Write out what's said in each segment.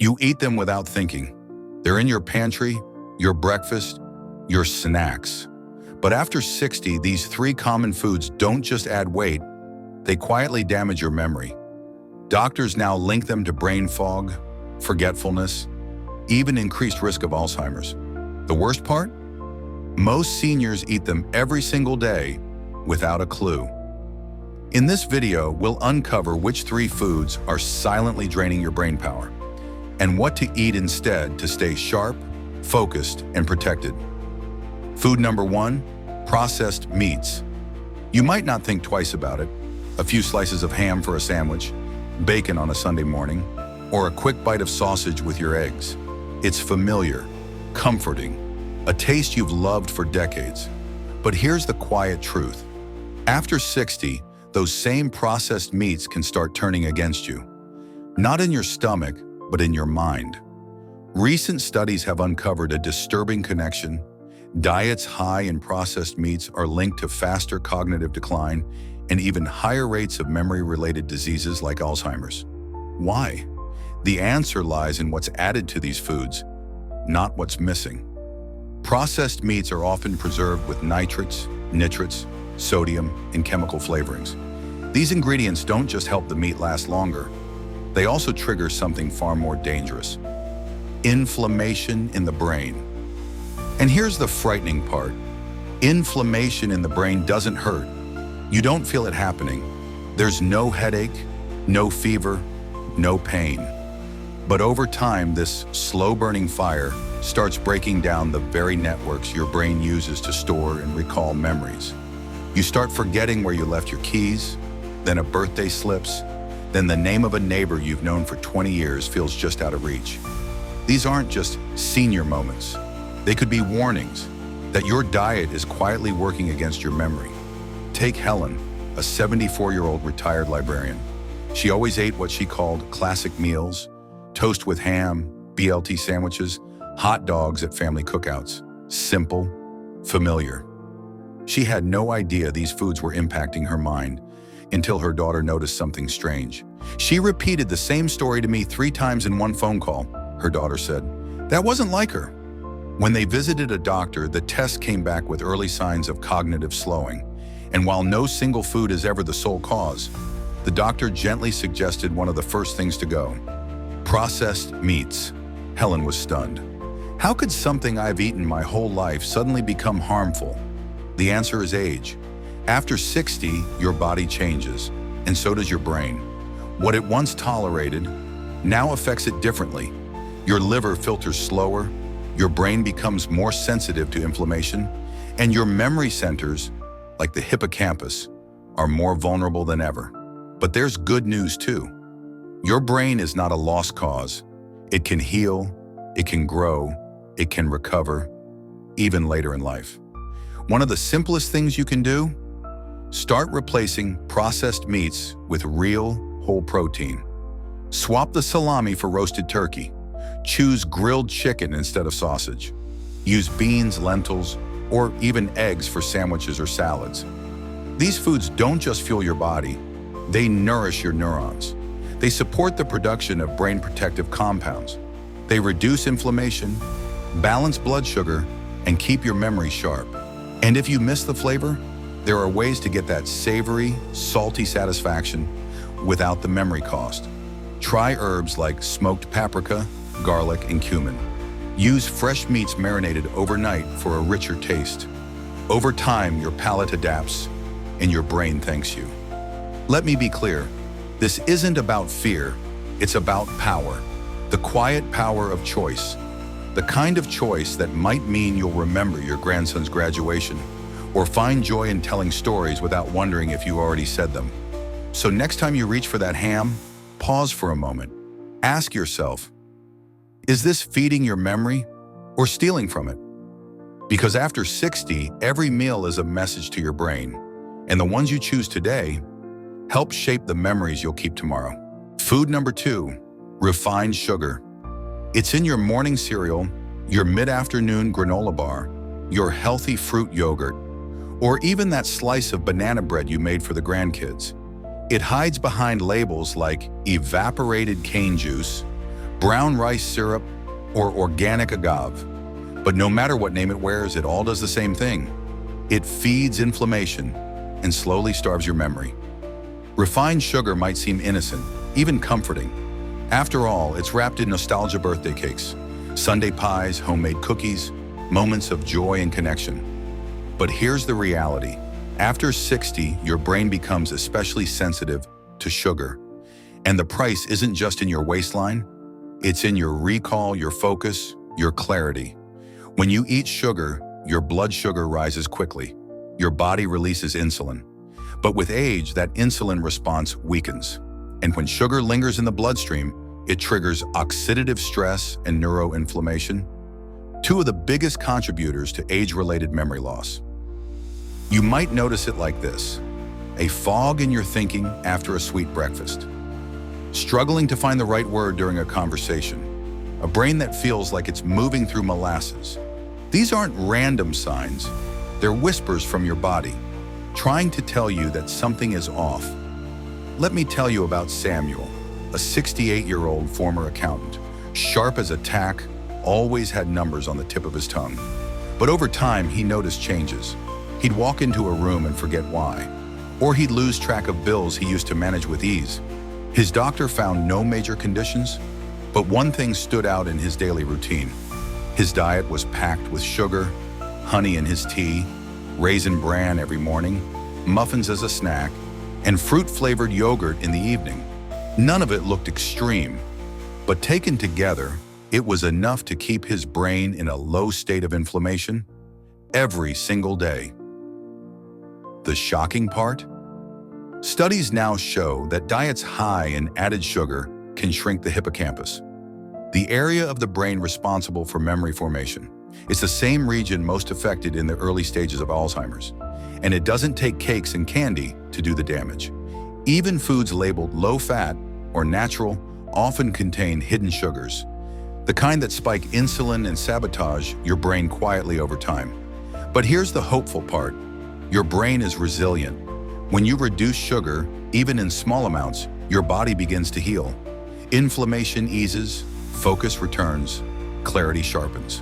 You eat them without thinking. They're in your pantry, your breakfast, your snacks. But after 60, these three common foods don't just add weight, they quietly damage your memory. Doctors now link them to brain fog, forgetfulness, even increased risk of Alzheimer's. The worst part? Most seniors eat them every single day without a clue. In this video, we'll uncover which three foods are silently draining your brain power and what to eat instead to stay sharp, focused, and protected. Food number 1, processed meats. You might not think twice about it. A few slices of ham for a sandwich, bacon on a Sunday morning, or a quick bite of sausage with your eggs. It's familiar, comforting, a taste you've loved for decades. But here's the quiet truth. After 60, those same processed meats can start turning against you. Not in your stomach, but in your mind. Recent studies have uncovered a disturbing connection. Diets high in processed meats are linked to faster cognitive decline and even higher rates of memory-related diseases like Alzheimer's. Why? The answer lies in what's added to these foods, not what's missing. Processed meats are often preserved with nitrates, nitrates, sodium, and chemical flavorings. These ingredients don't just help the meat last longer, they also trigger something far more dangerous: inflammation in the brain. And here's the frightening part. Inflammation in the brain doesn't hurt. You don't feel it happening. There's no headache, no fever, no pain. But over time, this slow-burning fire starts breaking down the very networks your brain uses to store and recall memories. You start forgetting where you left your keys, then a birthday slips, then the name of a neighbor you've known for 20 years feels just out of reach. These aren't just senior moments. They could be warnings that your diet is quietly working against your memory. Take Helen, a 74-year-old retired librarian. She always ate what she called classic meals: toast with ham, BLT sandwiches, hot dogs at family cookouts. Simple, familiar. She had no idea these foods were impacting her mind until her daughter noticed something strange. She repeated the same story to me 3 times in one phone call, her daughter said. That wasn't like her. When they visited a doctor, the test came back with early signs of cognitive slowing. And while no single food is ever the sole cause, the doctor gently suggested one of the first things to go: processed meats. Helen was stunned. How could something I've eaten my whole life suddenly become harmful? The answer is age. After 60, your body changes, and so does your brain. What it once tolerated now affects it differently. Your liver filters slower, your brain becomes more sensitive to inflammation, and your memory centers, like the hippocampus, are more vulnerable than ever. But there's good news too. Your brain is not a lost cause. It can heal, it can grow, it can recover, even later in life. One of the simplest things you can do? Start replacing processed meats with real, whole protein. Swap the salami for roasted turkey. Choose grilled chicken instead of sausage. Use beans, lentils, or even eggs for sandwiches or salads. These foods don't just fuel your body, they nourish your neurons. They support the production of brain protective compounds. They reduce inflammation, balance blood sugar, and keep your memory sharp. And if you miss the flavor, there are ways to get that savory, salty satisfaction without the memory cost. Try herbs like smoked paprika, garlic, and cumin. Use fresh meats marinated overnight for a richer taste. Over time, your palate adapts and your brain thanks you. Let me be clear, this isn't about fear, it's about power. The quiet power of choice. The kind of choice that might mean you'll remember your grandson's graduation or find joy in telling stories without wondering if you already said them. So next time you reach for that ham, pause for a moment. Ask yourself, is this feeding your memory or stealing from it? Because after 60, every meal is a message to your brain, and the ones you choose today help shape the memories you'll keep tomorrow. Food number 2, refined sugar. It's in your morning cereal, your mid-afternoon granola bar, your healthy fruit yogurt, or even that slice of banana bread you made for the grandkids. It hides behind labels like evaporated cane juice, brown rice syrup, or organic agave. But no matter what name it wears, it all does the same thing. It feeds inflammation and slowly starves your memory. Refined sugar might seem innocent, even comforting. After all, it's wrapped in nostalgia birthday cakes, sundae pies, homemade cookies, moments of joy and connection. But here's the reality. After 60, your brain becomes especially sensitive to sugar. And the price isn't just in your waistline, it's in your recall, your focus, your clarity. When you eat sugar, your blood sugar rises quickly. Your body releases insulin. But with age, that insulin response weakens. And when sugar lingers in the bloodstream, it triggers oxidative stress and neuroinflammation, two of the biggest contributors to age-related memory loss. You might notice it like this: a fog in your thinking after a sweet breakfast, struggling to find the right word during a conversation, a brain that feels like it's moving through molasses. These aren't random signs. They're whispers from your body, trying to tell you that something is off. Let me tell you about Samuel, a 68-year-old former accountant, sharp as a tack, always had numbers on the tip of his tongue. But over time, he noticed changes. He'd walk into a room and forget why, or he'd lose track of bills he used to manage with ease. His doctor found no major conditions, but one thing stood out in his daily routine. His diet was packed with sugar, honey in his tea, raisin bran every morning, muffins as a snack, and fruit-flavored yogurt in the evening. None of it looked extreme, but taken together, it was enough to keep his brain in a low state of inflammation every single day. The shocking part? Studies now show that diets high in added sugar can shrink the hippocampus, the area of the brain responsible for memory formation. It's the same region most affected in the early stages of Alzheimer's, and it doesn't take cakes and candy to do the damage. Even foods labeled low-fat or natural often contain hidden sugars, the kind that spike insulin and sabotage your brain quietly over time. But here's the hopeful part. Your brain is resilient. When you reduce sugar, even in small amounts, your body begins to heal. Inflammation eases, focus returns, clarity sharpens.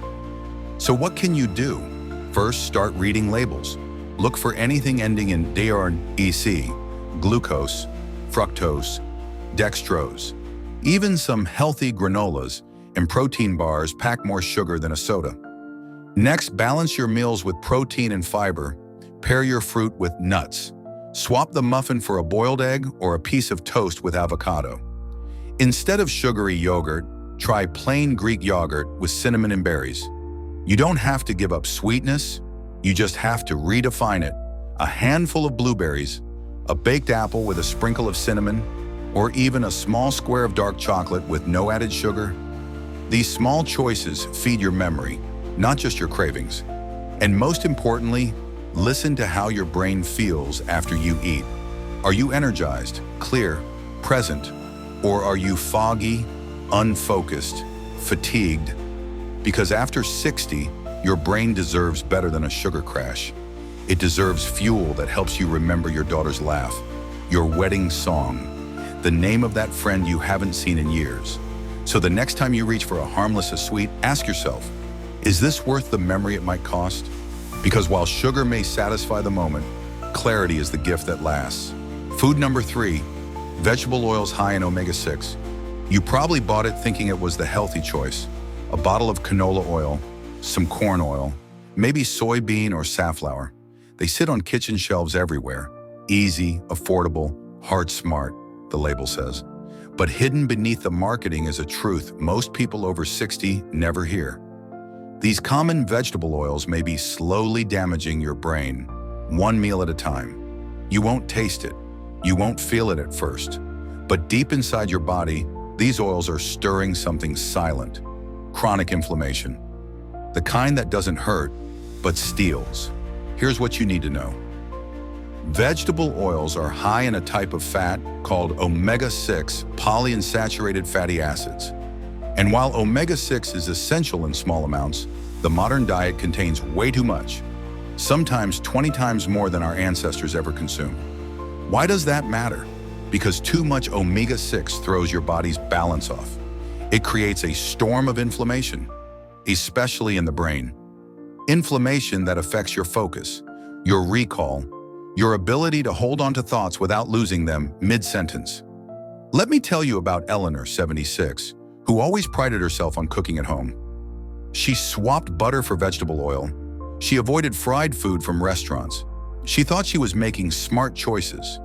So what can you do? First, start reading labels. Look for anything ending in DREC, glucose, fructose, dextrose. Even some healthy granolas and protein bars pack more sugar than a soda. Next, balance your meals with protein and fiber. Pair your fruit with nuts. Swap the muffin for a boiled egg or a piece of toast with avocado. Instead of sugary yogurt, try plain Greek yogurt with cinnamon and berries. You don't have to give up sweetness, you just have to redefine it. A handful of blueberries, a baked apple with a sprinkle of cinnamon, or even a small square of dark chocolate with no added sugar. These small choices feed your memory, not just your cravings. And most importantly, listen to how your brain feels after you eat. Are you energized, clear, present, or are you foggy, unfocused, fatigued? Because after 60, your brain deserves better than a sugar crash. It deserves fuel that helps you remember your daughter's laugh, your wedding song, the name of that friend you haven't seen in years. So the next time you reach for a harmless sweet, ask yourself, is this worth the memory it might cost? Because while sugar may satisfy the moment, clarity is the gift that lasts. Food number 3, vegetable oils high in omega-6. You probably bought it thinking it was the healthy choice. A bottle of canola oil, some corn oil, maybe soybean or safflower. They sit on kitchen shelves everywhere. Easy, affordable, heart smart, the label says. But hidden beneath the marketing is a truth most people over 60 never hear. These common vegetable oils may be slowly damaging your brain, one meal at a time. You won't taste it. You won't feel it at first. But deep inside your body, these oils are stirring something silent. Chronic inflammation. The kind that doesn't hurt, but steals. Here's what you need to know. Vegetable oils are high in a type of fat called omega-6 polyunsaturated fatty acids. And while omega-6 is essential in small amounts, the modern diet contains way too much, sometimes 20 times more than our ancestors ever consumed. Why does that matter? Because too much omega-6 throws your body's balance off. It creates a storm of inflammation, especially in the brain. Inflammation that affects your focus, your recall, your ability to hold on to thoughts without losing them mid-sentence. Let me tell you about Eleanor, 76, who always prided herself on cooking at home. She swapped butter for vegetable oil. She avoided fried food from restaurants. She thought she was making smart choices.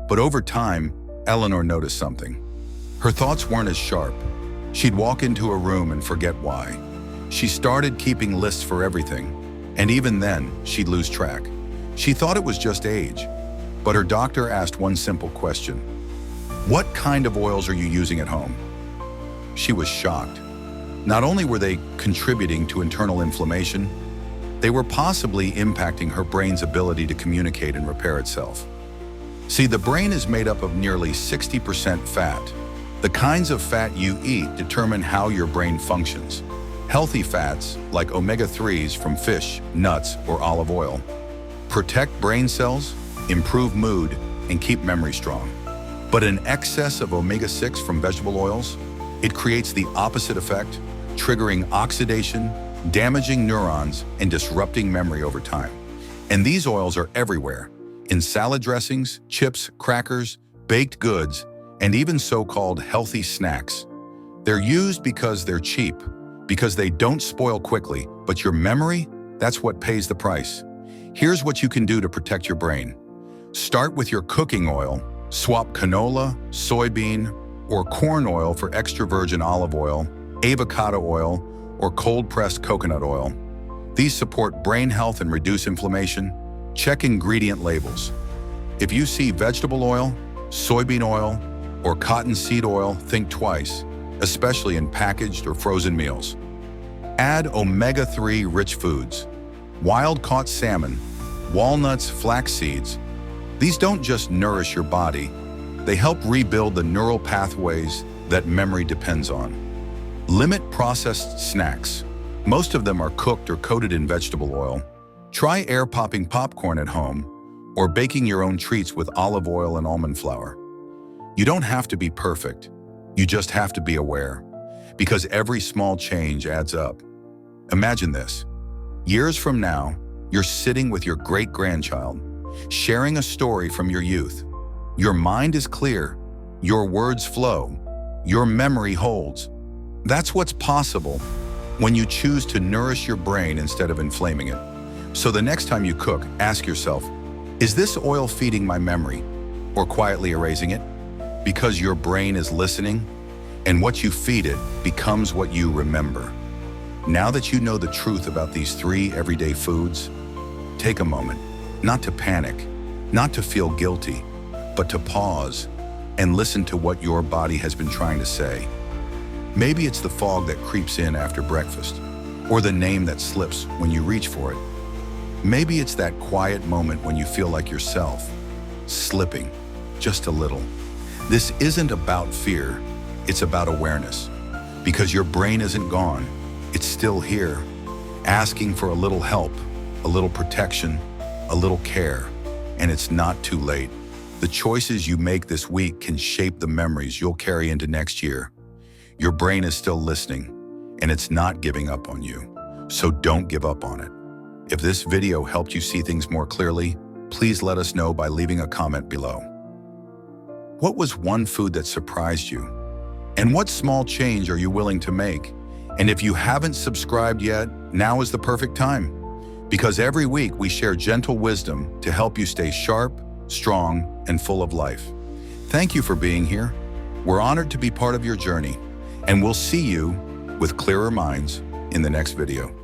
But over time, Eleanor noticed something. Her thoughts weren't as sharp. She'd walk into a room and forget why. She started keeping lists for everything, and even then, she'd lose track. She thought it was just age, but her doctor asked one simple question. What kind of oils are you using at home? She was shocked. Not only were they contributing to internal inflammation, they were possibly impacting her brain's ability to communicate and repair itself. See, the brain is made up of nearly 60% fat. The kinds of fat you eat determine how your brain functions. Healthy fats, like omega-3s from fish, nuts, or olive oil, protect brain cells, improve mood, and keep memory strong. But an excess of omega-6 from vegetable oils, it creates the opposite effect, triggering oxidation, damaging neurons, and disrupting memory over time. And these oils are everywhere, in salad dressings, chips, crackers, baked goods, and even so-called healthy snacks. They're used because they're cheap, because they don't spoil quickly, but your memory, that's what pays the price. Here's what you can do to protect your brain. Start with your cooking oil. Swap canola, soybean, or corn oil for extra virgin olive oil, avocado oil, or cold-pressed coconut oil. These support brain health and reduce inflammation. Check ingredient labels. If you see vegetable oil, soybean oil, or cottonseed oil, think twice, especially in packaged or frozen meals. Add omega-3 rich foods, wild-caught salmon, walnuts, flax seeds. These don't just nourish your body, they help rebuild the neural pathways that memory depends on. Limit processed snacks. Most of them are cooked or coated in vegetable oil. Try air-popping popcorn at home or baking your own treats with olive oil and almond flour. You don't have to be perfect. You just have to be aware, because every small change adds up. Imagine this. Years from now, you're sitting with your great-grandchild, sharing a story from your youth. Your mind is clear, your words flow, your memory holds. That's what's possible when you choose to nourish your brain instead of inflaming it. So the next time you cook, ask yourself, is this oil feeding my memory or quietly erasing it? Because your brain is listening, and what you feed it becomes what you remember. Now that you know the truth about these 3 everyday foods, take a moment, not to panic, not to feel guilty, but to pause and listen to what your body has been trying to say. Maybe it's the fog that creeps in after breakfast, or the name that slips when you reach for it. Maybe it's that quiet moment when you feel like yourself, slipping, just a little. This isn't about fear, it's about awareness. Because your brain isn't gone, it's still here, asking for a little help, a little protection, a little care, and it's not too late. The choices you make this week can shape the memories you'll carry into next year. Your brain is still listening, and it's not giving up on you, so don't give up on it. If this video helped you see things more clearly, please let us know by leaving a comment below. What was one food that surprised you? And what small change are you willing to make? And if you haven't subscribed yet, now is the perfect time. Because every week we share gentle wisdom to help you stay sharp, strong, and full of life. Thank you for being here. We're honored to be part of your journey, and we'll see you with clearer minds in the next video.